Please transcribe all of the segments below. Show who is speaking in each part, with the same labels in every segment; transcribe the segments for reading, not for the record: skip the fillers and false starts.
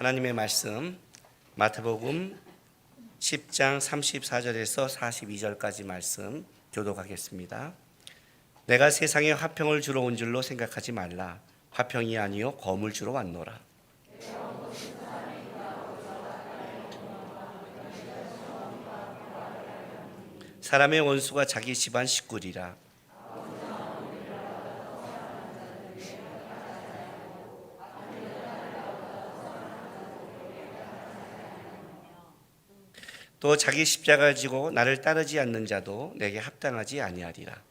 Speaker 1: 하나님의 말씀 마태복음 10장 34절에서 42절까지 말씀 교독하겠습니다. 내가 세상에 화평을 주러 온 줄로 생각하지 말라. 화평이 아니요 검을 주러 왔노라. 사람의 원수가 자기 집안 식구리라. 또 자기 십자가를 지고 나를 따르지 않는 자도 내게 합당하지 아니하리라.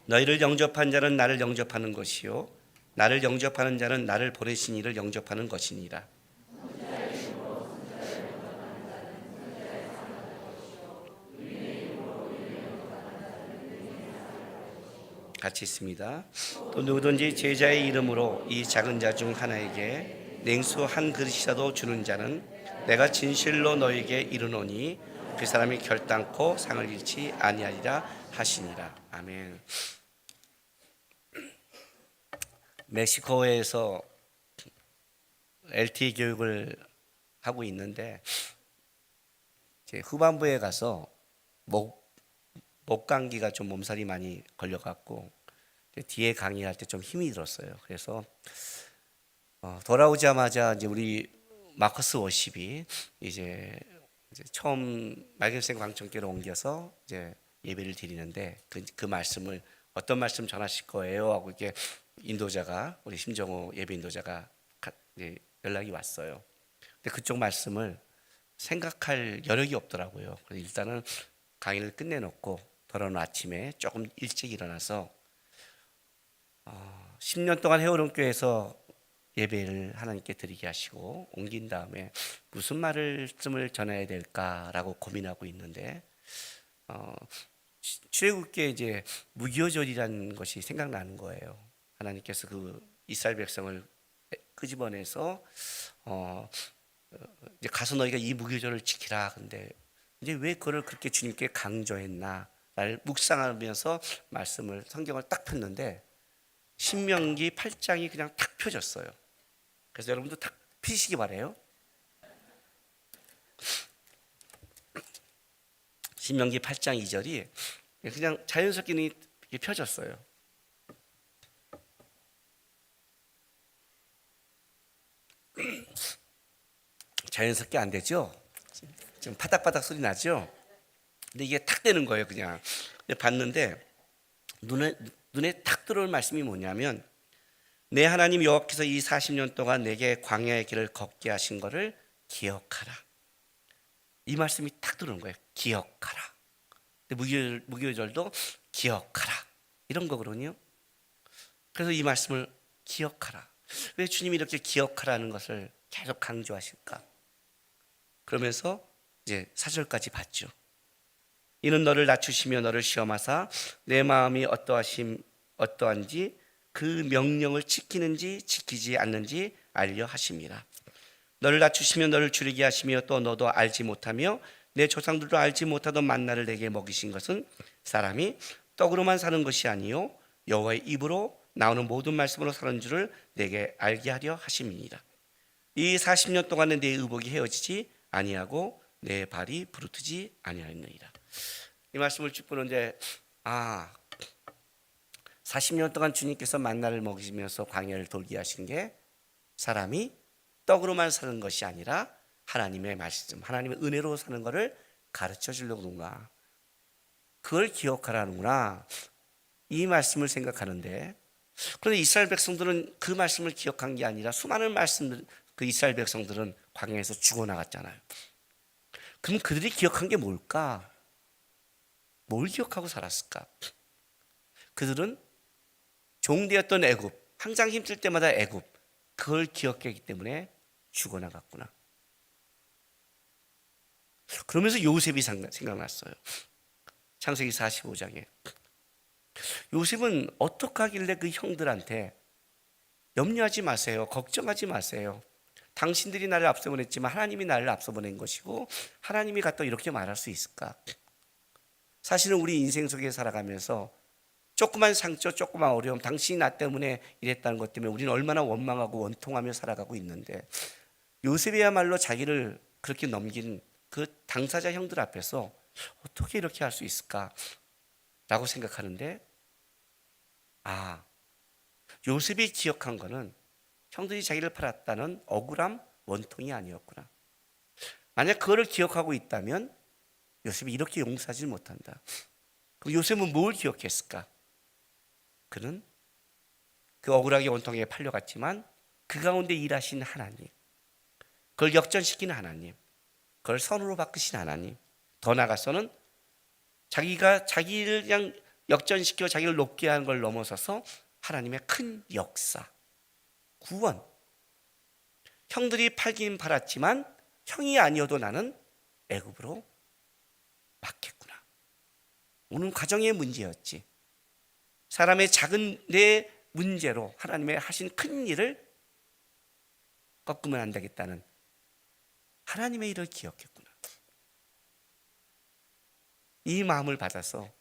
Speaker 1: 너희를 영접한 자는 나를 영접하는 것이요 나를 영접하는 자는 나를 보내신 이를 영접하는 것이니라. 같이 있습니다. 또 누구든지 제자의 이름으로 이 작은 자 중 하나에게 냉수 한 그릇이라도 주는 자는 내가 진실로 너에게 이르노니 그 사람이 결단코 상을 잃지 아니하리라 하시니라. 아멘. 멕시코에서 LTE 교육을 하고 있는데 이제 후반부에 가서 목 감기가 좀 몸살이 많이 걸려갖고 뒤에 강의할 때 좀 힘이 들었어요. 그래서 돌아오자마자 이제 우리 마커스 워십이 이제 처음 말씀생 광천교로 옮겨서 이제 예배를 드리는데 그 말씀을 어떤 말씀 전하실 거예요 하고 이렇게 인도자가 우리 심정호 예배 인도자가 연락이 왔어요. 근데 그쪽 말씀을 생각할 여력이 없더라고요. 그래서 일단은 강의를 끝내놓고 돌아오는 아침에 조금 일찍 일어나서 10년 동안 해오른 교회에서 예배를 하나님께 드리게 하시고 옮긴 다음에 무슨 말씀을 전해야 될까라고 고민하고 있는데 출애굽기에 이제 무교절이라는 것이 생각나는 거예요. 하나님께서 그 이스라엘 백성을 끄집어내서 이제 가서 너희가 이 무교절을 지키라. 근데 이제 왜 그걸 그렇게 주님께 강조했나를 묵상하면서 말씀을 성경을 딱 폈는데 신명기 8장이 그냥 탁 펴졌어요. 그래서 여러분도 탁 피시기 바래요. 신명기 8장 2절이 그냥 자연스럽게 펴졌어요. 자연스럽게 안 되죠? 지금 파닥파닥 소리 나죠? 근데 이게 탁 되는 거예요, 그냥. 근데 봤는데 눈에 탁 들어올 말씀이 뭐냐면 내 하나님 여호와께서 이 40년 동안 내게 광야의 길을 걷게 하신 것을 기억하라. 이 말씀이 탁 들어오는 거예요. 기억하라. 근데 무교절도 기억하라. 이런 거거든요. 그래서 이 말씀을 기억하라. 왜 주님이 이렇게 기억하라는 것을 계속 강조하실까? 그러면서 이제 4절까지 봤죠. 이는 너를 낮추시며 너를 시험하사 내 마음이 어떠한지 그 명령을 지키는지 지키지 않는지 알려 하심이라. 너를 낮추시며 너를 줄이게 하시며 또 너도 알지 못하며 내 조상들도 알지 못하던 만나를 내게 먹이신 것은 사람이 떡으로만 사는 것이 아니요 여호와의 입으로 나오는 모든 말씀으로 사는 줄을 내게 알게 하려 하심이니라. 이 40년 동안에 내 의복이 헤어지지 아니하고 내 발이 부르트지 아니하였느니라. 이 말씀을 쭉 보는데 40년 동안 주님께서 만나를 먹이면서 광야를 돌게 하신 게 사람이 떡으로만 사는 것이 아니라 하나님의 말씀, 하나님의 은혜로 사는 것을 가르쳐 주려구나. 그걸 기억하라는구나. 이 말씀을 생각하는데 그런데 이스라엘 백성들은 그 말씀을 기억한 게 아니라 수많은 말씀들, 그 이스라엘 백성들은 광야에서 죽어나갔잖아요. 그럼 그들이 기억한 게 뭘까? 뭘 기억하고 살았을까? 그들은 종되었던 애굽, 항상 힘들 때마다 애굽, 그걸 기억했기 때문에 죽어나갔구나. 그러면서 요셉이 생각났어요. 창세기 45장에 요셉은 어떻게 하길래 그 형들한테 염려하지 마세요, 걱정하지 마세요, 당신들이 나를 앞서 보냈지만 하나님이 나를 앞서 보낸 것이고 하나님이 갖다 이렇게 말할 수 있을까? 사실은 우리 인생 속에 살아가면서 조그만 상처, 조그만 어려움, 당신이 나 때문에 이랬다는 것 때문에 우리는 얼마나 원망하고 원통하며 살아가고 있는데, 요셉이야말로 자기를 그렇게 넘긴 그 당사자 형들 앞에서 어떻게 이렇게 할 수 있을까라고 생각하는데, 요셉이 기억한 거는 형들이 자기를 팔았다는 억울함, 원통이 아니었구나. 만약 그거를 기억하고 있다면 요셉이 이렇게 용서하지 못한다. 그럼 요셉은 뭘 기억했을까? 그는 그 억울하게 원통에 팔려갔지만 그 가운데 일하신 하나님, 그걸 역전시키는 하나님, 그걸 선으로 바꾸신 하나님, 더 나아가서는 자기가 자기를 그냥 역전시켜 자기를 높게 하는 걸 넘어서서 하나님의 큰 역사, 구원. 형들이 팔긴 팔았지만 형이 아니어도 나는 애굽으로 맞겠구나. 오늘 가정의 문제였지. 사람의 작은 내 문제로 하나님의 하신 큰 일을 꺾으면 안 되겠다는 하나님의 일을 기억했구나. 이 마음을 받아서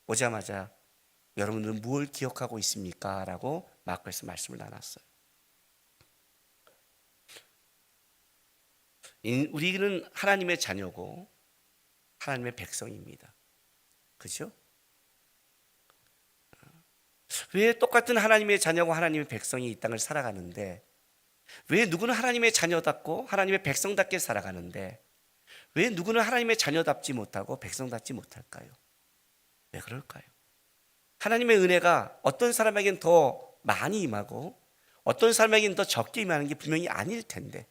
Speaker 1: 오자마자 여러분들은 무엇을 기억하고 있습니까? 라고 마크에서 말씀을 나눴어요. 우리는 하나님의 자녀고 하나님의 백성입니다. 그죠? 왜 똑같은 하나님의 자녀고 하나님의 백성이 이 땅을 살아가는데, 왜 누구는 하나님의 자녀답고 하나님의 백성답게 살아가는데 왜 누구는 하나님의 자녀답지 못하고 백성답지 못할까요? 왜 그럴까요? 하나님의 은혜가 어떤 사람에겐 더 많이 임하고 어떤 사람에겐 더 적게 임하는 게 분명히 아닐 텐데,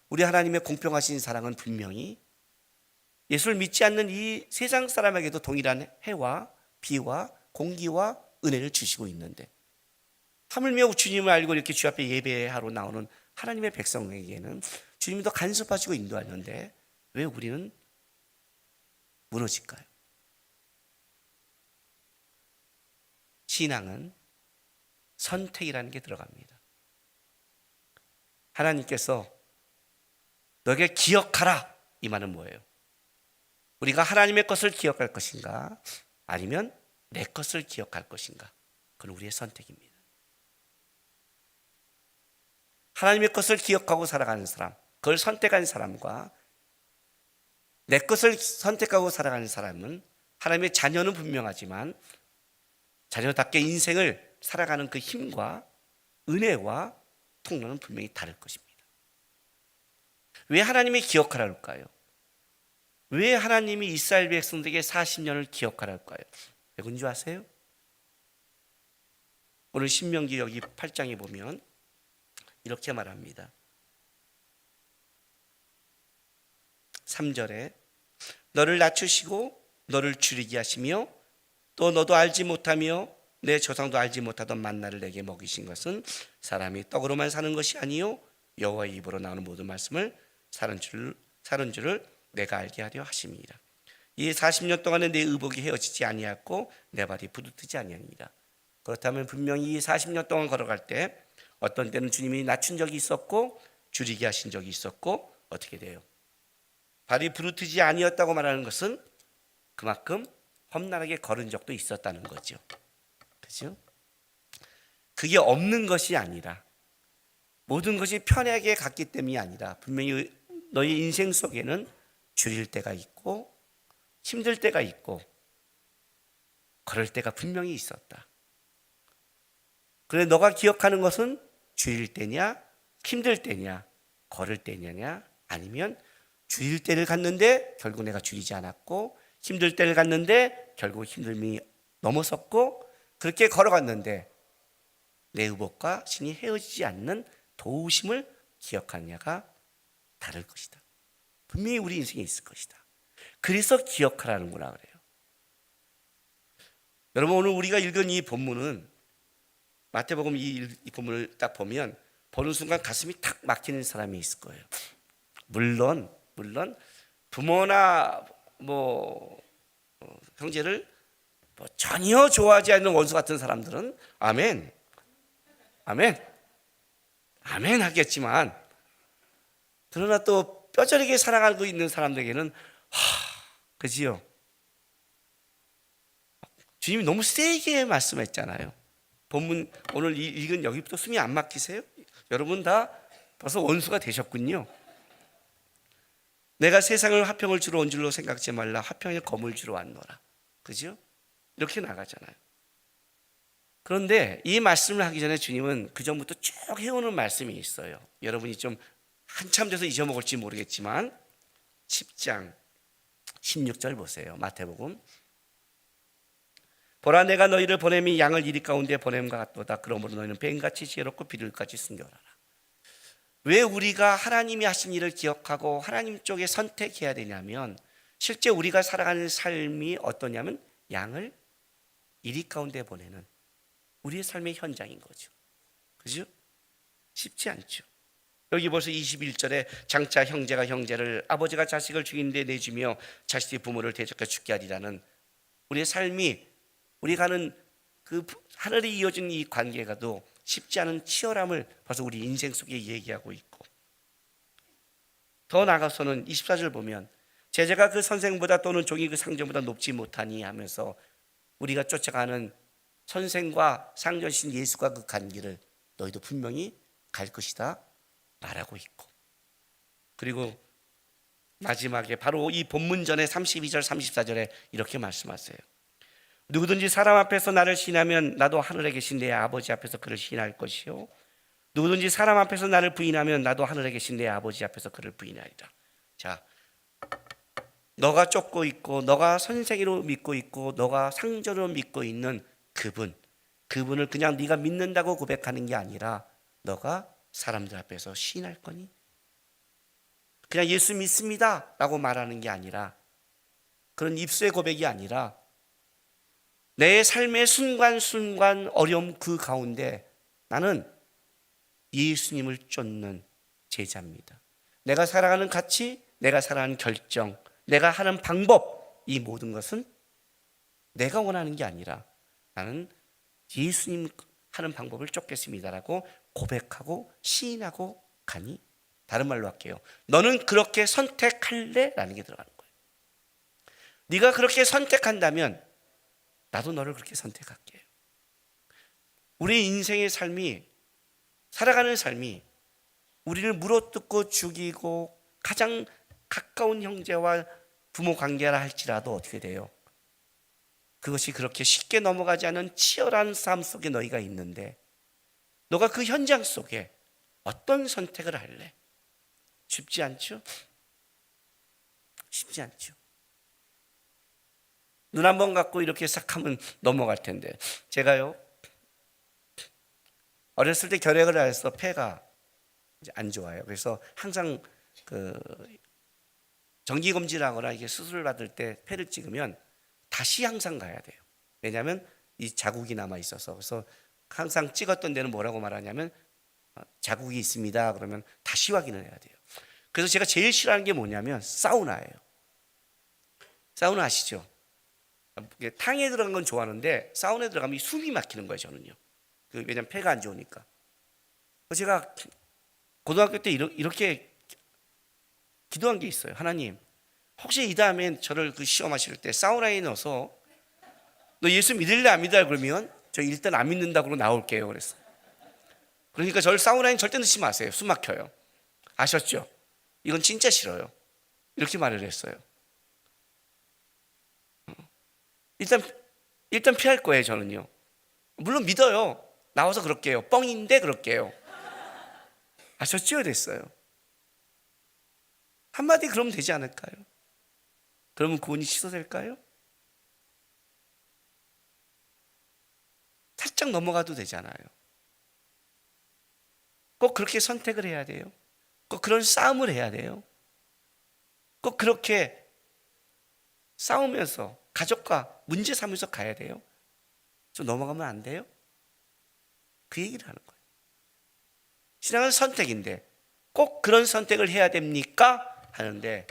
Speaker 1: 우리 하나님의 공평하신 사랑은 분명히 예수를 믿지 않는 이 세상 사람에게도 동일한 해와 비와 공기와 은혜를 주시고 있는데, 하물며 주님을 알고 이렇게 주 앞에 예배하러 나오는 하나님의 백성에게는 주님이 더 간섭하시고 인도하는데 왜 우리는 무너질까요? 신앙은 선택이라는 게 들어갑니다. 하나님께서 너에게 기억하라, 이 말은 뭐예요? 우리가 하나님의 것을 기억할 것인가 아니면 내 것을 기억할 것인가? 그건 우리의 선택입니다. 하나님의 것을 기억하고 살아가는 사람, 그걸 선택한 사람과 내 것을 선택하고 살아가는 사람은, 하나님의 자녀는 분명하지만 자녀답게 인생을 살아가는 그 힘과 은혜와 통로는 분명히 다를 것입니다. 왜 하나님이 기억하라 할까요? 왜 하나님이 이스라엘 백성들에게 40년을 기억하라 할까요? 왜 그런 줄 아세요? 오늘 신명기 여기 8장에 보면 이렇게 말합니다. 3절에 너를 낮추시고 너를 줄이게 하시며 또 너도 알지 못하며 내 조상도 알지 못하던 만나를 내게 먹이신 것은 사람이 떡으로만 사는 것이 아니요 여호와의 입으로 나오는 모든 말씀을 사는 줄을 내가 알게 하려 하심이라. 이 40년 동안에 내 의복이 헤어지지 아니하였고 내 발이 부르트지 아니하니라. 그렇다면 분명히 이 40년 동안 걸어갈 때 어떤 때는 주님이 낮춘 적이 있었고 줄이게 하신 적이 있었고, 어떻게 돼요? 발이 부르트지 아니었다고 말하는 것은 그만큼 험난하게 걸은 적도 있었다는 거죠. 그죠? 그게 없는 것이 아니라, 모든 것이 편하게 갔기 때문이 아니라 분명히 너희 인생 속에는 줄일 때가 있고 힘들 때가 있고 그럴 때가 분명히 있었다. 그래, 너가 기억하는 것은 줄일 때냐 힘들 때냐 걸을 때냐, 아니면 줄일 때를 갔는데 결국 내가 줄이지 않았고 힘들 때를 갔는데 결국 힘듦이 넘어섰고 그렇게 걸어갔는데 내 의복과 신이 헤어지지 않는 도우심을 기억하느냐가 다를 것이다. 분명히 우리 인생에 있을 것이다. 그래서 기억하라는구나 그래요. 여러분, 오늘 우리가 읽은 이 본문은, 마태복음 이 본문을 딱 보면 보는 순간 가슴이 탁 막히는 사람이 있을 거예요. 물론 부모나 형제를 전혀 좋아하지 않는 원수 같은 사람들은 아멘 하겠지만, 그러나 또 뼈저리게 사랑하고 있는 사람들에게는 그지요? 주님이 너무 세게 말씀했잖아요. 본문 오늘 읽은 여기부터 숨이 안 막히세요? 여러분 다 벌써 원수가 되셨군요. 내가 세상을 화평을 주러 온 줄로 생각지 말라. 화평의 검을 주러 왔노라. 그죠? 이렇게 나가잖아요. 그런데 이 말씀을 하기 전에 주님은 그 전부터 쭉 해오는 말씀이 있어요. 여러분이 좀 한참 돼서 잊어먹을지 모르겠지만 10장 16절 보세요. 마태복음. 보라 내가 너희를 보냄이 양을 이리 가운데 보냄과 같도다. 그러므로 너희는 뱀같이 지혜롭고 비둘기같이 순결하라. 왜 우리가 하나님이 하신 일을 기억하고 하나님 쪽에 선택해야 되냐면 실제 우리가 살아가는 삶이 어떠냐면 양을 이리 가운데 보내는 우리의 삶의 현장인 거죠. 그죠? 쉽지 않죠. 여기 벌써 21절에 장차 형제가 형제를 아버지가 자식을 죽인 데 내주며 자식이 부모를 대적해 죽게 하리라는 우리의 삶이 우리가 하는 그 하늘이 이어진 이 관계가도 쉽지 않은 치열함을 벌써 우리 인생 속에 얘기하고 있고 더 나아가서는 24절 보면 제자가 그 선생보다 또는 종이 그 상전보다 높지 못하니 하면서 우리가 쫓아가는 선생과 상전신 예수가 그 간길을 너희도 분명히 갈 것이다 말하고 있고 그리고 마지막에 바로 이 본문 전에 32절 34절에 이렇게 말씀하세요. 누구든지 사람 앞에서 나를 시인하면 나도 하늘에 계신 내 아버지 앞에서 그를 시인할 것이요 누구든지 사람 앞에서 나를 부인하면 나도 하늘에 계신 내 아버지 앞에서 그를 부인하리라. 자, 너가 쫓고 있고 너가 선생으로 믿고 있고 너가 상전으로 믿고 있는 그분을 그냥 네가 믿는다고 고백하는 게 아니라 너가 사람들 앞에서 시인할 거니? 그냥 예수 믿습니다 라고 말하는 게 아니라 그런 입술의 고백이 아니라 내 삶의 순간순간 어려움 그 가운데 나는 예수님을 쫓는 제자입니다. 내가 살아가는 가치, 내가 살아가는 결정, 내가 하는 방법 이 모든 것은 내가 원하는 게 아니라 나는 예수님 하는 방법을 쫓겠습니다라고 고백하고 시인하고 가니 다른 말로 할게요. 너는 그렇게 선택할래? 라는 게 들어가는 거예요. 네가 그렇게 선택한다면 나도 너를 그렇게 선택할게요. 우리 인생의 삶이 살아가는 삶이 우리를 물어뜯고 죽이고 가장 가까운 형제와 부모 관계라 할지라도 어떻게 돼요? 그것이 그렇게 쉽게 넘어가지 않은 치열한 삶 속에 너희가 있는데 너가 그 현장 속에 어떤 선택을 할래? 쉽지 않죠? 쉽지 않죠. 눈 한 번 감고 이렇게 싹 하면 넘어갈 텐데 제가요 어렸을 때 결핵을 해서 폐가 이제 안 좋아요. 그래서 항상 그 정기 검진을 하거나 이게 수술을 받을 때 폐를 찍으면 다시 항상 가야 돼요. 왜냐하면 이 자국이 남아 있어서. 그래서 항상 찍었던 데는 뭐라고 말하냐면 자국이 있습니다. 그러면 다시 확인을 해야 돼요. 그래서 제가 제일 싫어하는 게 뭐냐면 사우나예요. 사우나 아시죠? 탕에 들어간 건 좋아하는데 사우나에 들어가면 숨이 막히는 거예요. 저는요. 왜냐면 폐가 안 좋으니까. 제가 고등학교 때 이렇게 기도한 게 있어요. 하나님, 혹시 이 다음엔 저를 그 시험하실 때 사우나에 넣어서 너 예수 믿을래 안 믿을래 그러면 저 일단 안 믿는다고 나올게요. 그랬어요. 그러니까 저를 사우나에 절대 넣지 마세요. 숨 막혀요. 아셨죠? 이건 진짜 싫어요. 이렇게 말을 했어요. 일단 피할 거예요. 저는요. 물론 믿어요. 나와서 그럴게요. 뻥인데 그럴게요. 아셨죠? 그랬어요. 한마디 그러면 되지 않을까요? 그러면 구원이 취소될까요? 살짝 넘어가도 되잖아요. 꼭 그렇게 선택을 해야 돼요. 꼭 그런 싸움을 해야 돼요. 꼭 그렇게 싸우면서 가족과 문제 삼으면서 가야 돼요. 좀 넘어가면 안 돼요? 그 얘기를 하는 거예요. 신앙은 선택인데 꼭 그런 선택을 해야 됩니까? 하는데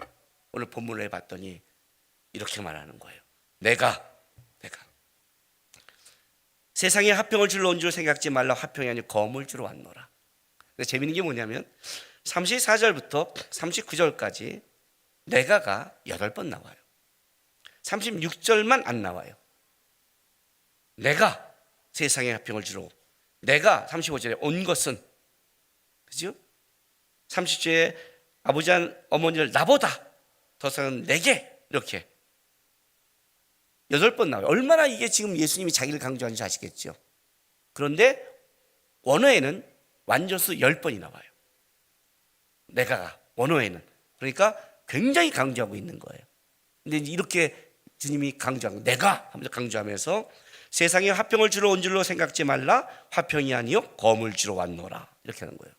Speaker 1: 오늘 본문을 해봤더니 이렇게 말하는 거예요. 내가 세상에 화평을 주러 온 줄 생각지 말라. 화평이 아니라 검을 주러 왔노라. 근데 재밌는 게 뭐냐면 34절부터 39절까지 내가가 8번 나와요. 36절만 안 나와요. 내가 세상에 화평을 주러 내가 35절에 온 것은 그죠? 30절에 아버지 어머니를 나보다 더 사랑하는 내게 이렇게 8번 나와요. 얼마나 이게 지금 예수님이 자기를 강조하는지 아시겠죠? 그런데 원어에는 완전수 10번이 나와요. 내가가 원어에는. 그러니까 굉장히 강조하고 있는 거예요. 근데 이렇게 주님이 강조하고 내가 하면서 강조하면서 세상에 화평을 주러 온 줄로 생각지 말라. 화평이 아니요 검을 주러 왔노라. 이렇게 하는 거예요.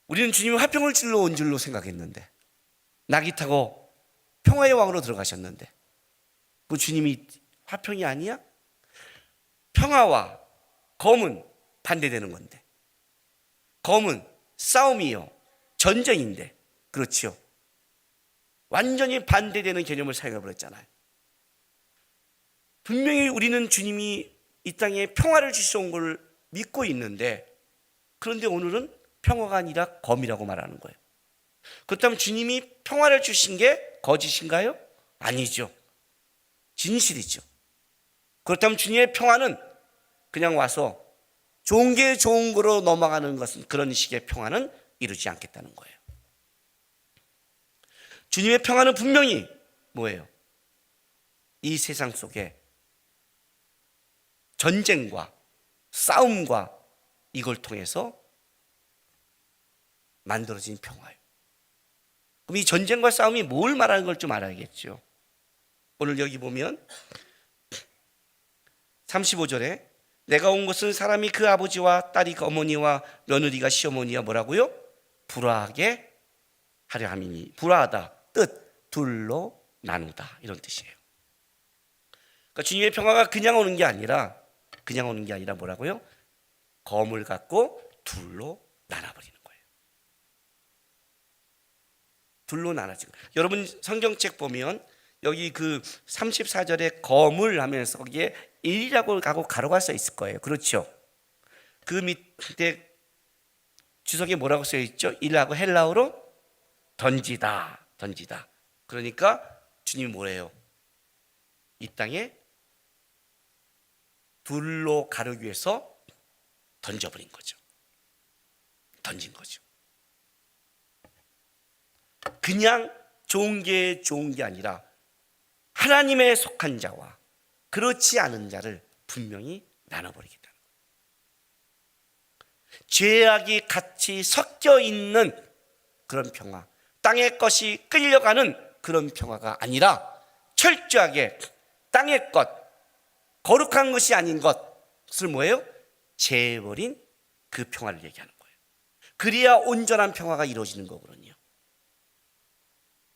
Speaker 1: 우리는 주님이 화평을 주러 온 줄로 생각했는데 낙이 타고 평화의 왕으로 들어가셨는데 그 주님이 화평이 아니야? 평화와 검은 반대되는 건데 검은 싸움이요 전쟁인데 그렇지요. 완전히 반대되는 개념을 사용해버렸잖아요. 분명히 우리는 주님이 이 땅에 평화를 주시러 온 걸 믿고 있는데 그런데 오늘은 평화가 아니라 검이라고 말하는 거예요. 그렇다면 주님이 평화를 주신 게 거짓인가요? 아니죠. 진실이죠. 그렇다면 주님의 평화는 그냥 와서 좋은 게 좋은 거로 넘어가는 것은 그런 식의 평화는 이루지 않겠다는 거예요. 주님의 평화는 분명히 뭐예요? 이 세상 속에 전쟁과 싸움과 이걸 통해서 만들어진 평화예요. 그럼 이 전쟁과 싸움이 뭘 말하는 걸 좀 알아야겠죠. 오늘 여기 보면 35절에 내가 온 것은 사람이 그 아버지와 딸이 그 어머니와 며느리가 시어머니와 뭐라고요? 불화하게 하려 함이니 불화하다 뜻 둘로 나누다 이런 뜻이에요. 그러니까 주님의 평화가 그냥 오는 게 아니라 뭐라고요? 검을 갖고 둘로 나눠버리는 거예요. 둘로 나눠지고 여러분 성경책 보면 여기 그 34절에 검을 하면서 거기에 1이라고 하고 가로가 써 있을 거예요. 그렇죠? 그 밑에 주석에 뭐라고 써 있죠? 1하고 헬라어로 던지다. 그러니까 주님이 뭐래요? 이 땅에 둘로 가르기 위해서 던져버린 거죠. 던진 거죠. 그냥 좋은 게 아니라 하나님에 속한 자와 그렇지 않은 자를 분명히 나눠버리겠다는 거예요. 죄악이 같이 섞여 있는 그런 평화, 땅의 것이 끌려가는 그런 평화가 아니라 철저하게 땅의 것, 거룩한 것이 아닌 것을 뭐예요? 제해버린 그 평화를 얘기하는 거예요. 그래야 온전한 평화가 이루어지는 거거든요.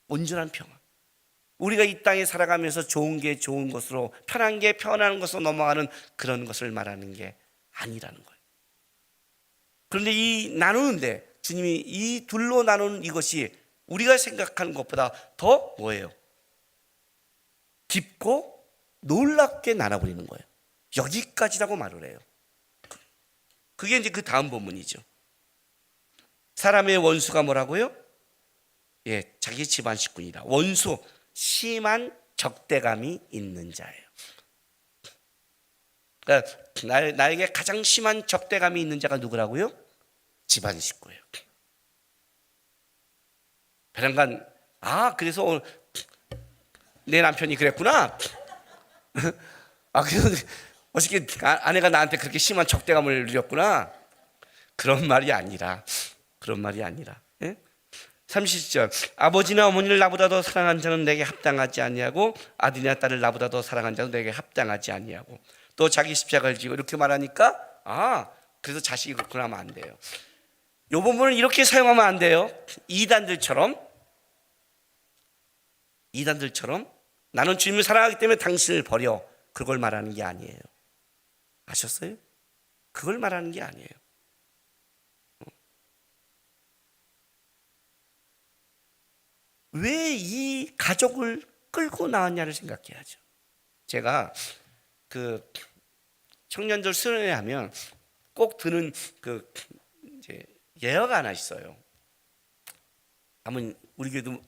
Speaker 1: 온전한 평화. 우리가 이 땅에 살아가면서 좋은 게 좋은 것으로 편한 게 편한 것으로 넘어가는 그런 것을 말하는 게 아니라는 거예요. 그런데 이 나누는데 주님이 이 둘로 나누는 이것이 우리가 생각하는 것보다 더 뭐예요? 깊고 놀랍게 나눠버리는 거예요. 여기까지라고 말을 해요. 그게 이제 그 다음 본문이죠. 사람의 원수가 뭐라고요? 예, 자기 집안 식구이다. 원수, 심한 적대감이 있는 자예요. 그러니까 나에게 가장 심한 적대감이 있는 자가 누구라고요? 집안 식구예요. 배란간 그래서 오늘 내 남편이 그랬구나. 그래서 어떻게 아내가 나한테 그렇게 심한 적대감을 누렸구나. 그런 말이 아니라 예? 30절 아버지나 어머니를 나보다 더 사랑한 자는 내게 합당하지 아니하고 아들이나 딸을 나보다 더 사랑한 자는 내게 합당하지 아니하고 또 자기 십자가를 지고 이렇게 말하니까 그래서 자식이 그렇구나 하면 안 돼요. 이 부분을 이렇게 사용하면 안 돼요. 이단들처럼 나는 주님을 사랑하기 때문에 당신을 버려 그걸 말하는 게 아니에요. 아셨어요? 그걸 말하는 게 아니에요. 왜 이 가족을 끌고 나왔냐를 생각해야죠. 제가 그 청년들 수련회 하면 꼭 드는 그 이제 예화가 하나 있어요. 한번 우리 교회도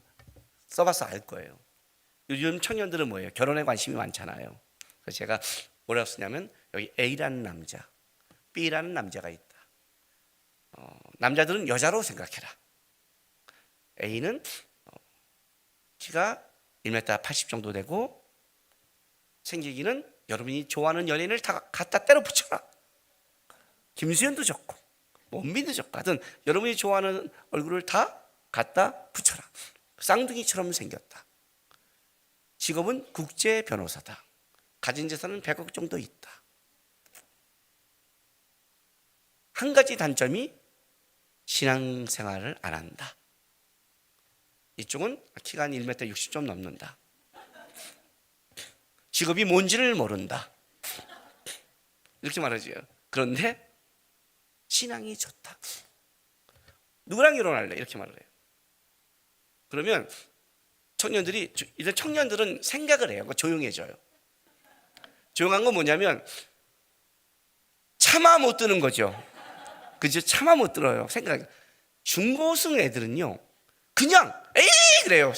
Speaker 1: 써봐서 알 거예요. 요즘 청년들은 뭐예요? 결혼에 관심이 많잖아요. 그래서 제가 뭐라고 쓰냐면 여기 A라는 남자, B라는 남자가 있다. 남자들은 여자로 생각해라. A는 키가 1m 80 정도 되고 생기기는 여러분이 좋아하는 연예인을 다 갖다 때려 붙여라. 김수현도 좋고 원빈도 좋고 하여튼 여러분이 좋아하는 얼굴을 다 갖다 붙여라. 쌍둥이처럼 생겼다. 직업은 국제 변호사다. 가진 재산은 100억 정도 있다. 한 가지 단점이 신앙생활을 안 한다. 이쪽은 키가 한 1m 60 좀 넘는다. 직업이 뭔지를 모른다. 이렇게 말하죠. 그런데 신앙이 좋다. 누구랑 결혼할래? 이렇게 말을 해요. 그러면 이런 청년들은 생각을 해요. 조용해져요. 조용한 건 뭐냐면 차마 못 드는 거죠. 그죠? 차마 못 들어요. 생각. 중고등 애들은요, 그냥 에이 그래요.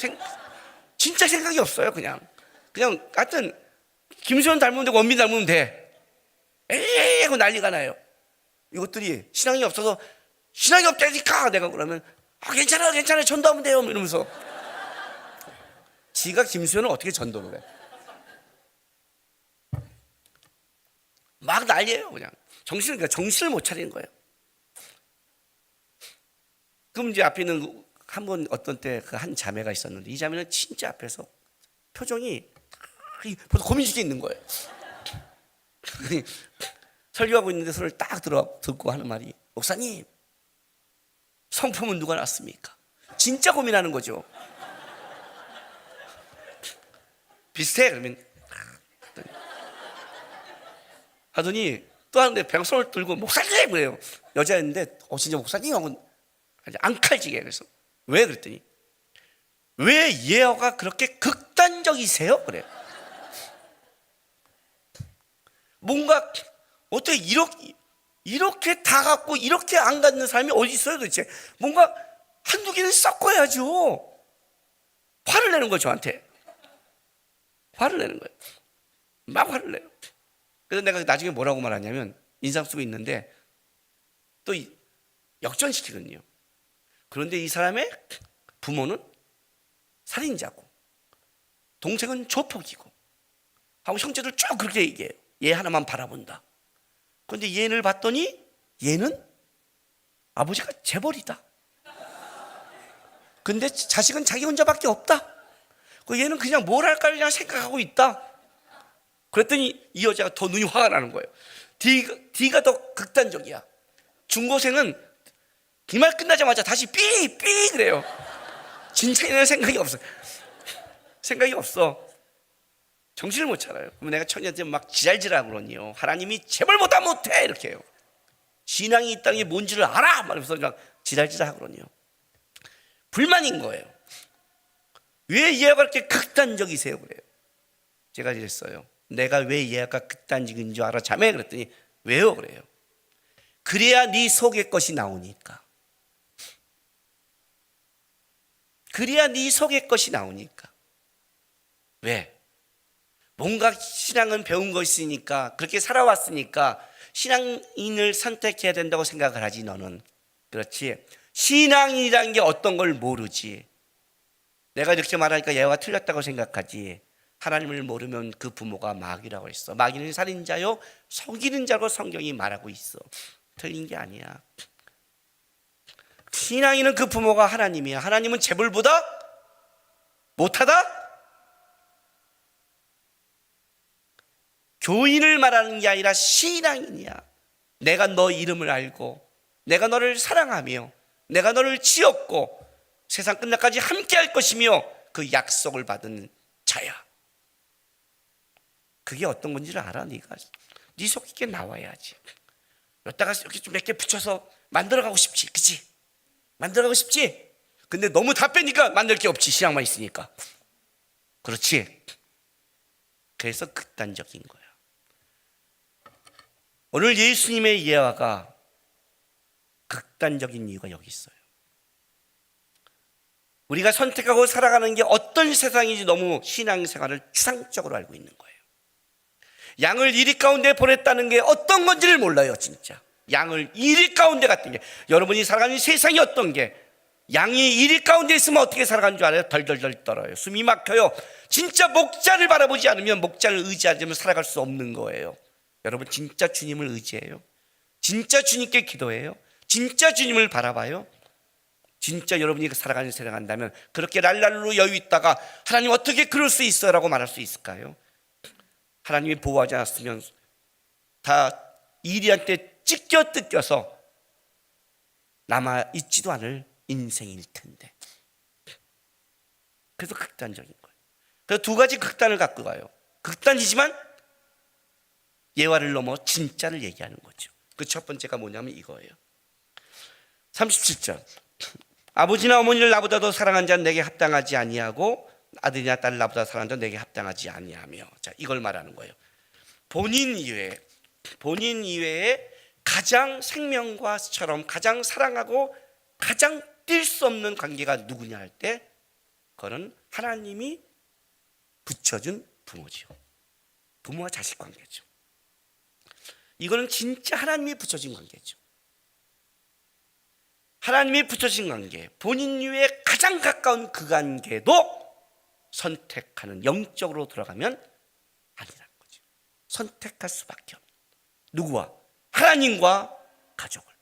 Speaker 1: 진짜 생각이 없어요. 그냥 하여튼 김수현 닮으면 되고 원빈 닮으면 돼. 에이 하고 난리가 나요. 이것들이 신앙이 없어서 신앙이 없다니까 내가 그러면 괜찮아 전도하면 돼요 이러면서 지가 김수현은 어떻게 전도를 해? 막 난리예요. 그냥 정신을 못 차리는 거예요. 그럼 이제 앞에 있는 한 번 어떤 때 그 한 자매가 있었는데 이 자매는 진짜 앞에서 표정이 벌써 고민식에 있는 거예요. 설교하고 있는데 손을 딱 듣고 하는 말이 목사님 성품은 누가 낳습니까? 진짜 고민하는 거죠. 비슷해 그러면 하더니 또 하는데 병손을 들고 목사님 그래요. 여자였는데 진짜 목사님 하고 앙칼지게. 그래서 왜 그랬더니 왜 예어가 그렇게 극단적이세요? 그래요. 뭔가 어떻게 이렇게 다 갖고 이렇게 안 갖는 사람이 어디 있어요 도대체. 뭔가 한두 개는 섞어야죠. 화를 내는 거예요. 저한테 화를 내는 거예요. 막 화를 내요. 그래서 내가 나중에 뭐라고 말하냐면 인상 쓰고 있는데 또 역전시키거든요. 그런데 이 사람의 부모는 살인자고 동생은 조폭이고 하고 형제들 쭉 그렇게 얘기해요. 얘 하나만 바라본다. 그런데 얘를 봤더니 얘는 아버지가 재벌이다. 근데 자식은 자기 혼자밖에 없다. 얘는 그냥 뭘 할까 그냥 생각하고 있다. 그랬더니 이 여자가 더 눈이 화가 나는 거예요. D가 더 극단적이야. 중고생은 이 말 끝나자마자 다시 삐 그래요. 진짜 얘는 생각이 없어. 생각이 없어. 정신을 못 차려요. 그러면 내가 청년한테 막 지랄지랄하고 그러니요. 하나님이 재벌보다 못해 이렇게 해요. 신앙이 있다는 게 뭔지를 알아 말하면서 그냥 지랄지랄하고 그러니요. 불만인 거예요. 왜 얘가 그렇게 극단적이세요? 그래요. 제가 이랬어요. 내가 왜 얘가 극단적인 줄 알아? 자매 그랬더니 왜요? 그래요. 그래야 네 속의 것이 나오니까. 그래야 네 속의 것이 나오니까. 왜? 뭔가 신앙은 배운 것이니까 그렇게 살아왔으니까 신앙인을 선택해야 된다고 생각을 하지 너는. 그렇지. 신앙이라는 게 어떤 걸 모르지. 내가 이렇게 말하니까 얘가 틀렸다고 생각하지. 하나님을 모르면 그 부모가 마귀라고 했어. 마귀는 살인자요 속이는 자로 성경이 말하고 있어. 틀린 게 아니야. 신앙인은 그 부모가 하나님이야. 하나님은 재벌보다 못하다? 교인을 말하는 게 아니라 신앙인이야. 내가 너 이름을 알고 내가 너를 사랑하며 내가 너를 지었고 세상 끝날까지 함께 할 것이며 그 약속을 받은 자야. 그게 어떤 건지를 알아. 네가 네 속 있게 나와야지. 여기다가 이렇게 좀 몇 개 붙여서 만들어가고 싶지. 그치? 만들어가고 싶지? 근데 너무 다 빼니까 만들 게 없지. 신앙만 있으니까. 그렇지? 그래서 극단적인 거야. 오늘 예수님의 예화가 극단적인 이유가 여기 있어요. 우리가 선택하고 살아가는 게 어떤 세상인지 너무 신앙생활을 추상적으로 알고 있는 거예요. 양을 이리 가운데 보냈다는 게 어떤 건지를 몰라요. 진짜 양을 이리 가운데 갔던 게, 여러분이 살아가는 세상이 어떤 게, 양이 이리 가운데 있으면 어떻게 살아가는 줄 알아요? 덜덜덜 떨어요. 숨이 막혀요. 진짜 목자를 바라보지 않으면, 목자를 의지하지 않으면 살아갈 수 없는 거예요. 여러분 진짜 주님을 의지해요? 진짜 주님께 기도해요? 진짜 주님을 바라봐요? 진짜 여러분이 살아가는 세상 한다면 그렇게 랄랄로 여유 있다가 하나님 어떻게 그럴 수 있어요? 라고 말할 수 있을까요? 하나님이 보호하지 않았으면 다 이리한테 찢겨뜯겨서 남아있지도 않을 인생일 텐데. 그래서 극단적인 거예요. 그래서 두 가지 극단을 갖고 가요. 극단이지만 예화를 넘어 진짜를 얘기하는 거죠. 그 첫 번째가 뭐냐면 이거예요. 37절. 아버지나 어머니를 나보다 더 사랑한 자는 내게 합당하지 아니하고 아들이나 딸을 나보다 사랑한 자는 내게 합당하지 아니하며. 자, 이걸 말하는 거예요. 본인 이외에 가장 생명과처럼 가장 사랑하고 가장 뛸 수 없는 관계가 누구냐 할 때, 그거는 하나님이 붙여준 부모지요. 부모와 자식 관계죠. 이거는 진짜 하나님이 붙여진 관계죠. 하나님이 붙여진 관계, 본인 이외에 가장 가까운 그 관계도 선택하는, 영적으로 들어가면 아니라는 거죠. 선택할 수밖에 없는. 누구와? 하나님과 가족을.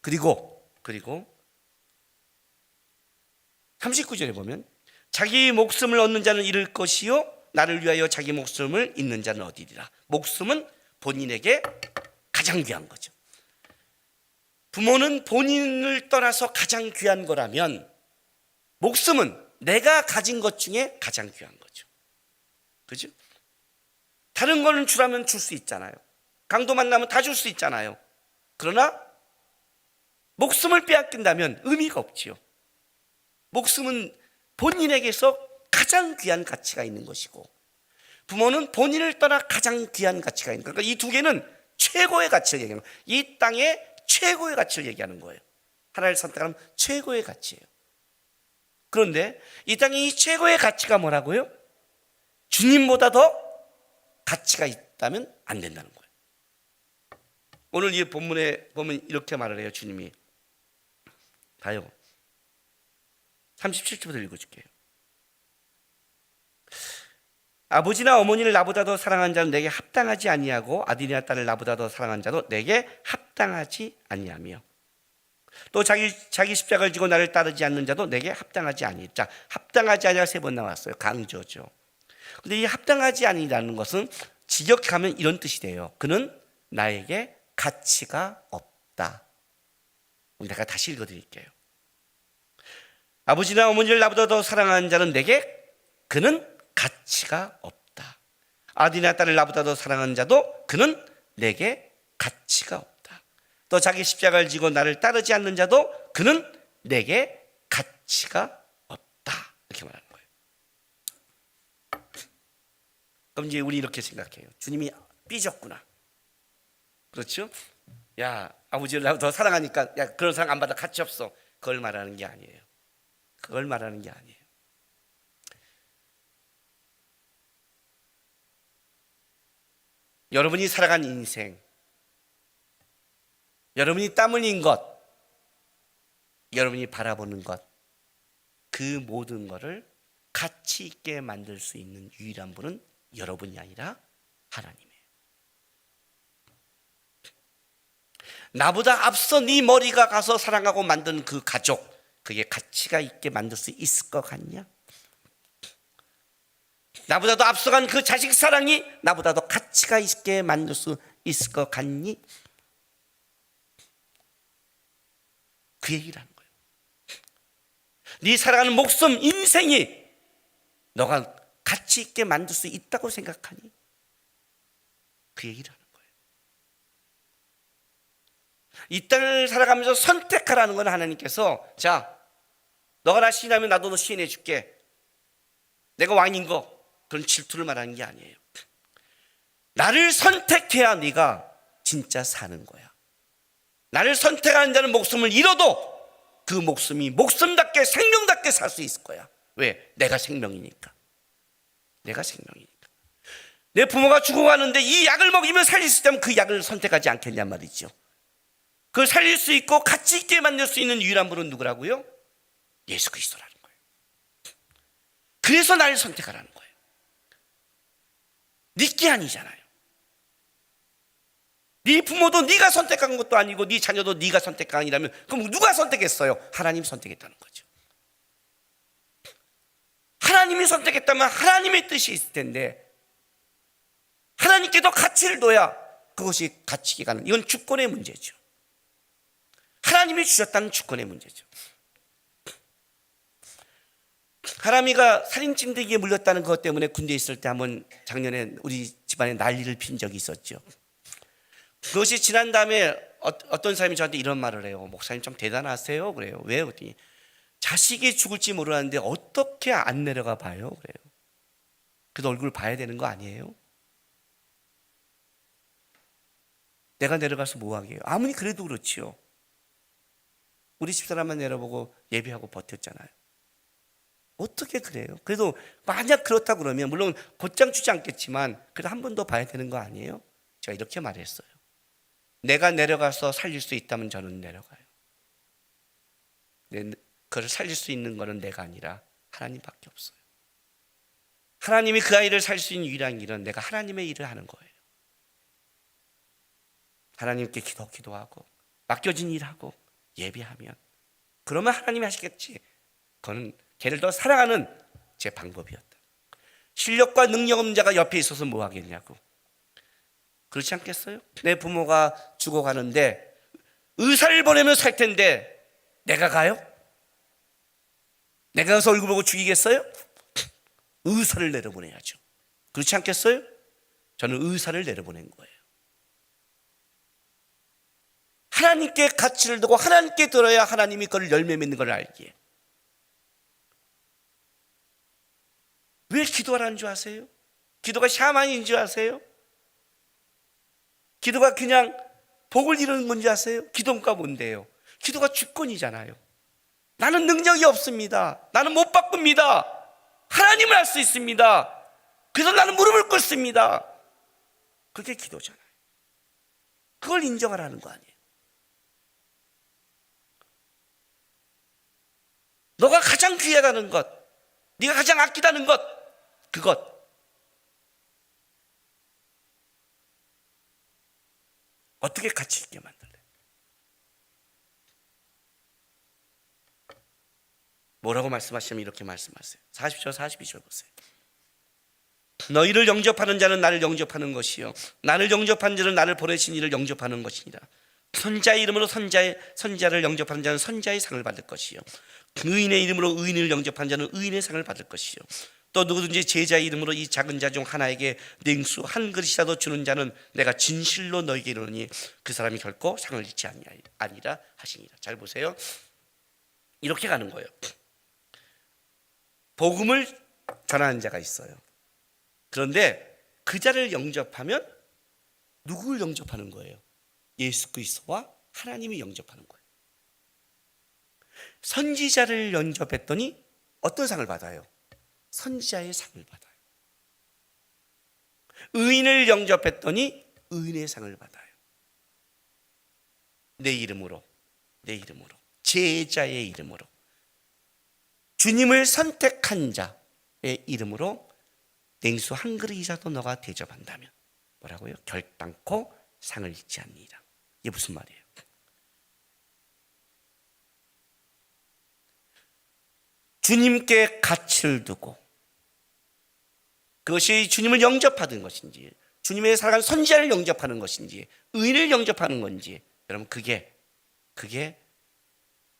Speaker 1: 그리고 39절에 보면 자기 목숨을 얻는 자는 잃을 것이요 나를 위하여 자기 목숨을 잃는 자는 얻으리라. 목숨은 본인에게 가장 귀한 거죠. 부모는 본인을 떠나서 가장 귀한 거라면 목숨은 내가 가진 것 중에 가장 귀한 거죠. 그죠? 다른 거는 주라면 줄 수 있잖아요. 강도 만나면 다 줄 수 있잖아요. 그러나 목숨을 빼앗긴다면 의미가 없지요. 목숨은 본인에게서 가장 귀한 가치가 있는 것이고, 부모는 본인을 떠나 가장 귀한 가치가 있는 거예요. 그러니까 이 두 개는 최고의 가치를 얘기하는 거예요. 이 땅의 최고의 가치를 얘기하는 거예요. 하나를 선택하면 최고의 가치예요. 그런데 이 땅의 이 최고의 가치가 뭐라고요? 주님보다 더 가치가 있다면 안 된다는 거예요. 오늘 이 본문에 보면 이렇게 말을 해요. 주님이 봐요. 37절부터 읽어줄게요. 아버지나 어머니를 나보다 더 사랑한 자는 내게 합당하지 아니하고 아들이나 딸을 나보다 더 사랑한 자도 내게 합당하지 아니하며 또 자기 십자가를 지고 나를 따르지 않는 자도 내게 합당하지 아니. 자, 합당하지 아니하 세 번 나왔어요. 강조죠. 근데 이 합당하지 아니라는 것은 직역하면 이런 뜻이 돼요. 그는 나에게 가치가 없다. 내가 다시 읽어드릴게요. 아버지나 어머니를 나보다 더 사랑하는 자는 내게 그는 가치가 없다. 아들이나 딸을 나보다 더 사랑하는 자도 그는 내게 가치가 없다. 또 자기 십자가를 지고 나를 따르지 않는 자도 그는 내게 가치가 없다. 이렇게 말하는 거예요. 그럼 이제 우리 이렇게 생각해요. 주님이 삐졌구나. 그렇죠? 야, 아버지를 나보다 더 사랑하니까 야, 그런 사랑 안 받아, 가치 없어. 그걸 말하는 게 아니에요. 그걸 말하는 게 아니에요. 여러분이 살아간 인생, 여러분이 땀 흘린 것, 여러분이 바라보는 것, 그 모든 것을 가치 있게 만들 수 있는 유일한 분은 여러분이 아니라 하나님이에요. 나보다 앞서 네 머리가 가서 사랑하고 만든 그 가족, 그게 가치가 있게 만들 수 있을 것 같냐? 나보다 더 앞서간 그 자식 사랑이 나보다 더 가치가 있게 만들 수 있을 것 같니? 그 얘기를 하는 거예요. 네 살아가는 목숨, 인생이 너가 가치 있게 만들 수 있다고 생각하니? 그 얘기를 하는 거예요. 이 땅을 살아가면서 선택하라는 건 하나님께서 자, 너가 나 시인하면 나도 너 시인해 줄게. 내가 왕인 거. 그런 질투를 말하는 게 아니에요. 나를 선택해야 네가 진짜 사는 거야. 나를 선택하는 자는 목숨을 잃어도 그 목숨이 목숨답게 생명답게 살 수 있을 거야. 왜? 내가 생명이니까. 내가 생명이니까. 내 부모가 죽어가는데 이 약을 먹이면 살릴 수 있다면 그 약을 선택하지 않겠냔 말이죠. 그걸 살릴 수 있고 가치 있게 만들 수 있는 유일한 분은 누구라고요? 예수 그리스도라는 거예요. 그래서 나를 선택하라는 거예요. 네게 아니잖아요. 네 부모도 네가 선택한 것도 아니고 네 자녀도 네가 선택한 아니라면 그럼 누가 선택했어요? 하나님이 선택했다는 거죠. 하나님이 선택했다면 하나님의 뜻이 있을 텐데 하나님께도 가치를 둬야 그것이 가치게 가는, 이건 주권의 문제죠. 하나님이 주셨다는 주권의 문제죠. 하람이가 살인징대기에 물렸다는 것 때문에 군대에 있을 때 한번 작년에 우리 집안에 난리를 핀 적이 있었죠. 그것이 지난 다음에 어떤 사람이 저한테 이런 말을 해요. 목사님 좀 대단하세요. 그래요. 왜? 그랬더니 자식이 죽을지 모르는데 어떻게 안 내려가 봐요. 그래요. 그래도 얼굴 봐야 되는 거 아니에요? 내가 내려가서 뭐 하게요? 아무리 그래도 그렇지요. 우리 집사람만 내려보고 예배하고 버텼잖아요. 어떻게 그래요? 그래도 만약 그렇다 그러면 물론 곧장 주지 않겠지만 그래도 한 번 더 봐야 되는 거 아니에요? 제가 이렇게 말했어요. 내가 내려가서 살릴 수 있다면 저는 내려가요. 그걸 살릴 수 있는 것은 내가 아니라 하나님밖에 없어요. 하나님이 그 아이를 살릴 수 있는 유일한 길은 내가 하나님의 일을 하는 거예요. 하나님께 기도하고 맡겨진 일하고 예배하면 그러면 하나님이 하시겠지. 그거는 걔를 더 사랑하는 제 방법이었다. 실력과 능력 없는 자가 옆에 있어서 뭐 하겠냐고. 그렇지 않겠어요? 내 부모가 죽어가는데 의사를 보내면 살 텐데 내가 가요? 내가 가서 얼굴 보고 죽이겠어요? 의사를 내려보내야죠. 그렇지 않겠어요? 저는 의사를 내려보낸 거예요. 하나님께 가치를 두고 하나님께 들어야 하나님이 그걸 열매 맺는 걸 알기에. 왜 기도하라는 줄 아세요? 기도가 샤만인 줄 아세요? 기도가 그냥 복을 이루는 건지 아세요? 기도가 뭔데요? 기도가 주권이잖아요. 나는 능력이 없습니다. 나는 못 바꿉니다. 하나님을 할 수 있습니다. 그래서 나는 무릎을 꿇습니다. 그게 기도잖아요. 그걸 인정하라는 거 아니에요. 너가 가장 귀하다는 것, 네가 가장 아끼다는 것, 그것. 어떻게 가치 있게 만들래? 뭐라고 말씀하시면 이렇게 말씀하세요. 40절 42절 보세요. 너희를 영접하는 자는 나를 영접하는 것이요 나를 영접한 자는 나를 보내신 이를 영접하는 것이니라. 선자의 이름으로 선자를 영접하는 자는 선자의 상을 받을 것이요 의인의 이름으로 의인을 영접한 자는 의인의 상을 받을 것이요 또 누구든지 제자의 이름으로 이 작은 자 중 하나에게 냉수 한 그릇이라도 주는 자는 내가 진실로 너에게 이르노니 그 사람이 결코 상을 잃지 아니라 하시니라. 잘 보세요. 이렇게 가는 거예요. 복음을 전하는 자가 있어요. 그런데 그 자를 영접하면 누구를 영접하는 거예요? 예수 그리스도와 하나님이 영접하는 거예요. 선지자를 영접했더니 어떤 상을 받아요? 선지자의 상을 받아요. 의인을 영접했더니 의인의 상을 받아요. 내 이름으로 제자의 이름으로 주님을 선택한 자의 이름으로 냉수 한 그릇이라도 너가 대접한다면 뭐라고요? 결단코 상을 잊지 않니라. 이게 무슨 말이에요? 주님께 가치를 두고 그것이 주님을 영접하는 것인지 주님의 살아간 선지자를 영접하는 것인지 의인을 영접하는 건지 여러분 그게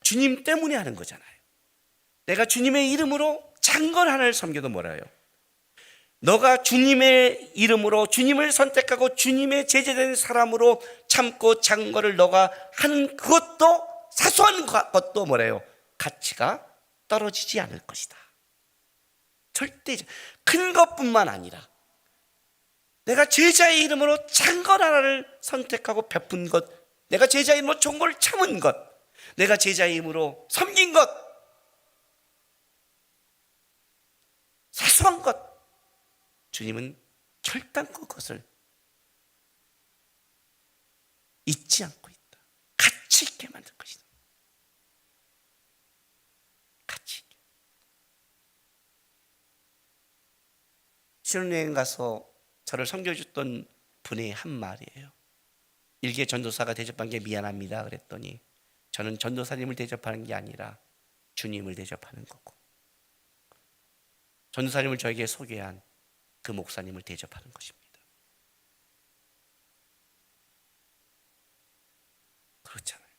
Speaker 1: 주님 때문에 하는 거잖아요. 내가 주님의 이름으로 장걸 하나를 섬겨도 뭐라요? 너가 주님의 이름으로 주님을 선택하고 주님의 제재된 사람으로 참고 장거를 너가 하는 그것도 사소한 것도 뭐래요? 가치가 떨어지지 않을 것이다. 절대 큰 것뿐만 아니라 내가 제자의 이름으로 장걸 하나를 선택하고 베푼 것, 내가 제자의 이름으로 종걸 참은 것, 내가 제자의 힘으로 섬긴 것, 사소한 것, 주님은 결단코 그것을 잊지 않고 있다. 가치 있게 만들 것이다. 가치 있게. 신혼여행 가서 저를 섬겨줬던 분의 한 말이에요. 일개 전도사가 대접한 게 미안합니다 그랬더니, 저는 전도사님을 대접하는 게 아니라 주님을 대접하는 거고, 전도사님을 저에게 소개한 그 목사님을 대접하는 것입니다. 그렇잖아요.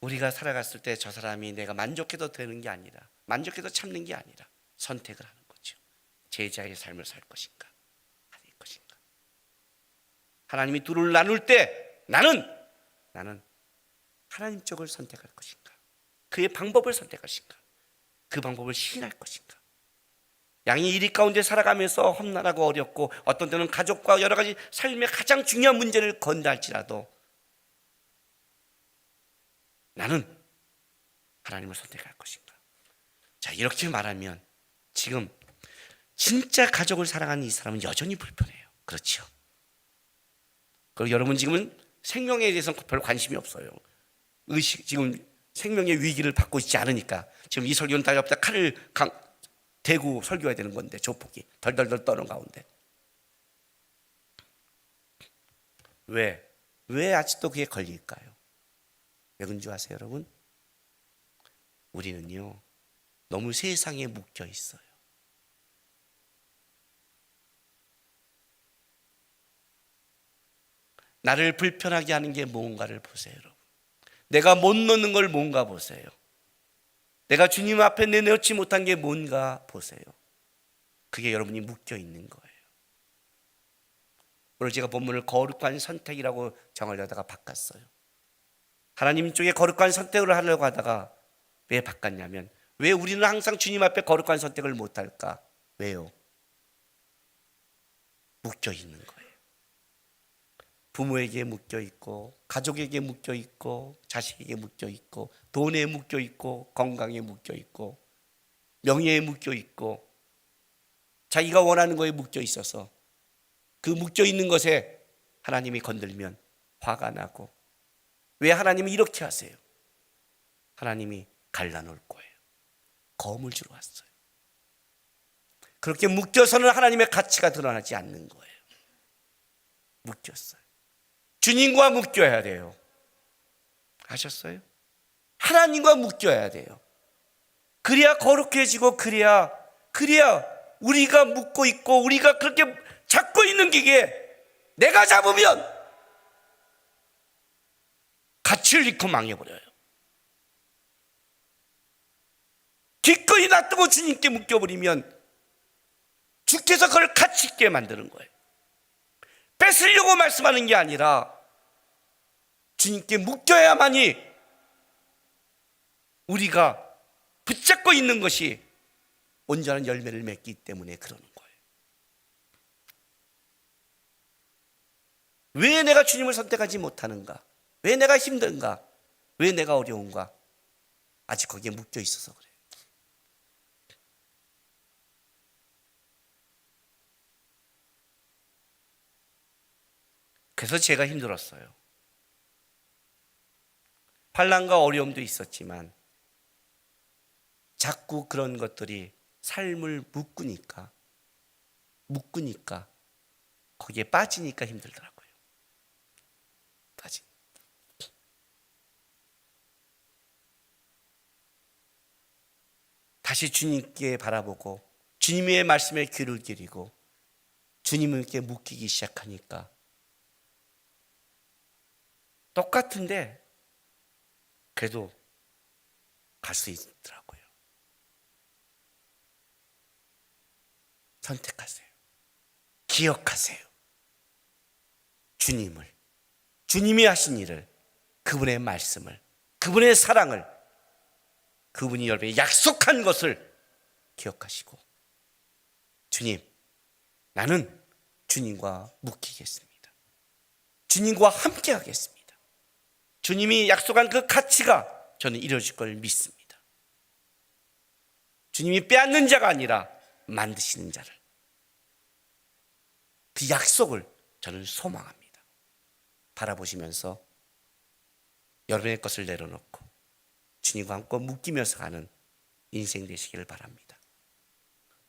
Speaker 1: 우리가 살아갔을 때 저 사람이 내가 만족해도 되는 게 아니라, 만족해도 참는 게 아니라 선택을 하는 거죠. 제자의 삶을 살 것인가 아닐 것인가. 하나님이 둘을 나눌 때 나는 하나님 쪽을 선택할 것인가, 그의 방법을 선택할 것인가, 그 방법을 시인할 것인가. 양이 이리 가운데 살아가면서 험난하고 어렵고 어떤 때는 가족과 여러 가지 삶의 가장 중요한 문제를 건다 할지라도 나는 하나님을 선택할 것인가. 자, 이렇게 말하면 지금 진짜 가족을 사랑하는 이 사람은 여전히 불편해요. 그렇죠? 그리고 여러분 지금은 생명에 대해서 별 관심이 없어요. 지금 생명의 위기를 받고 있지 않으니까 지금 이 설교는 다 옆에다 칼을 대고 설교해야 되는 건데, 조폭이 덜덜덜 떠는 가운데 왜 아직도 그게 걸릴까요? 왜 그런 줄 아세요 여러분? 우리는요 너무 세상에 묶여 있어요. 나를 불편하게 하는 게 뭔가를 보세요 여러분. 내가 못 놓는 걸 뭔가 보세요. 내가 주님 앞에 내놓지 못한 게 뭔가 보세요. 그게 여러분이 묶여 있는 거예요. 오늘 제가 본문을 거룩한 선택이라고 정하려다가 바꿨어요. 하나님 쪽에 거룩한 선택을 하려고 하다가 왜 바꿨냐면, 왜 우리는 항상 주님 앞에 거룩한 선택을 못할까? 왜요? 묶여 있는 거예요. 부모에게 묶여 있고, 가족에게 묶여 있고, 자식에게 묶여 있고, 돈에 묶여 있고, 건강에 묶여 있고, 명예에 묶여 있고, 자기가 원하는 거에 묶여 있어서 그 묶여 있는 것에 하나님이 건들면 화가 나고, 왜 하나님이 이렇게 하세요? 하나님이 갈라놓을 거예요. 검을 주러 왔어요. 그렇게 묶여서는 하나님의 가치가 드러나지 않는 거예요. 묶였어요. 주님과 묶여야 돼요. 아셨어요? 하나님과 묶여야 돼요. 그래야 거룩해지고, 그래야 우리가 묶고 있고 우리가 그렇게 잡고 있는 기계에 내가 잡으면 가치를 잃고 망해버려요. 기꺼이 놔두고 주님께 묶여버리면 주께서 그걸 가치 있게 만드는 거예요. 뺏으려고 말씀하는 게 아니라 주님께 묶여야만이 우리가 붙잡고 있는 것이 온전한 열매를 맺기 때문에 그러는 거예요. 왜 내가 주님을 선택하지 못하는가? 왜 내가 힘든가? 왜 내가 어려운가? 아직 거기에 묶여 있어서 그래요. 그래서 제가 힘들었어요. 환난과 어려움도 있었지만 자꾸 그런 것들이 삶을 묶으니까 거기에 빠지니까 힘들더라고요. 다시 주님께 바라보고 주님의 말씀에 귀를 기리고 주님께 묶이기 시작하니까 똑같은데 그래도 갈 수 있더라고요. 선택하세요. 기억하세요. 주님이 하신 일을, 그분의 말씀을, 그분의 사랑을, 그분이 여러분에게 약속한 것을 기억하시고, 주님, 나는 주님과 묶이겠습니다. 주님과 함께 하겠습니다. 주님이 약속한 그 가치가 저는 이루어질 걸 믿습니다. 주님이 빼앗는 자가 아니라 만드시는 자를, 그 약속을 저는 소망합니다. 바라보시면서 여러분의 것을 내려놓고 주님과 함께 묶이면서 가는 인생 되시기를 바랍니다.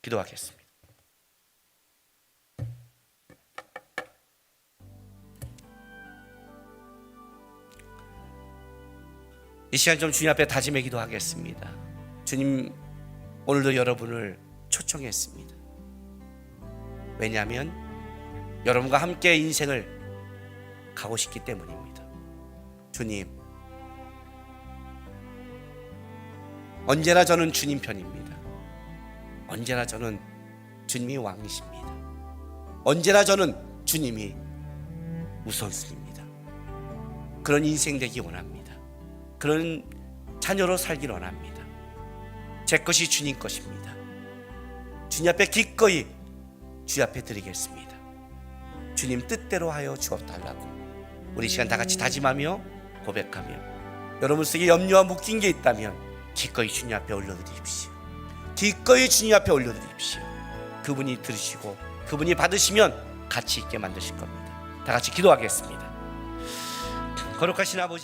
Speaker 1: 기도하겠습니다. 이 시간 좀 주님 앞에 다짐의 기도하겠습니다. 주님, 오늘도 여러분을 초청했습니다. 왜냐하면 여러분과 함께 인생을 가고 싶기 때문입니다. 주님, 언제나 저는 주님 편입니다. 언제나 저는 주님이 왕이십니다. 언제나 저는 주님이 우선순위입니다. 그런 인생 되기 원합니다. 그런 자녀로 살길 원합니다. 제 것이 주님 것입니다. 주님 앞에 기꺼이 주 앞에 드리겠습니다. 주님 뜻대로 하여 주옵달라고 우리 시간 다 같이 다짐하며 고백하며, 여러분 속에 염려와 묶인 게 있다면 기꺼이 주님 앞에 올려드립시오. 기꺼이 주님 앞에 올려드립시오. 그분이 들으시고 그분이 받으시면 가치 있게 만드실 겁니다. 다 같이 기도하겠습니다. 거룩하신 아버지,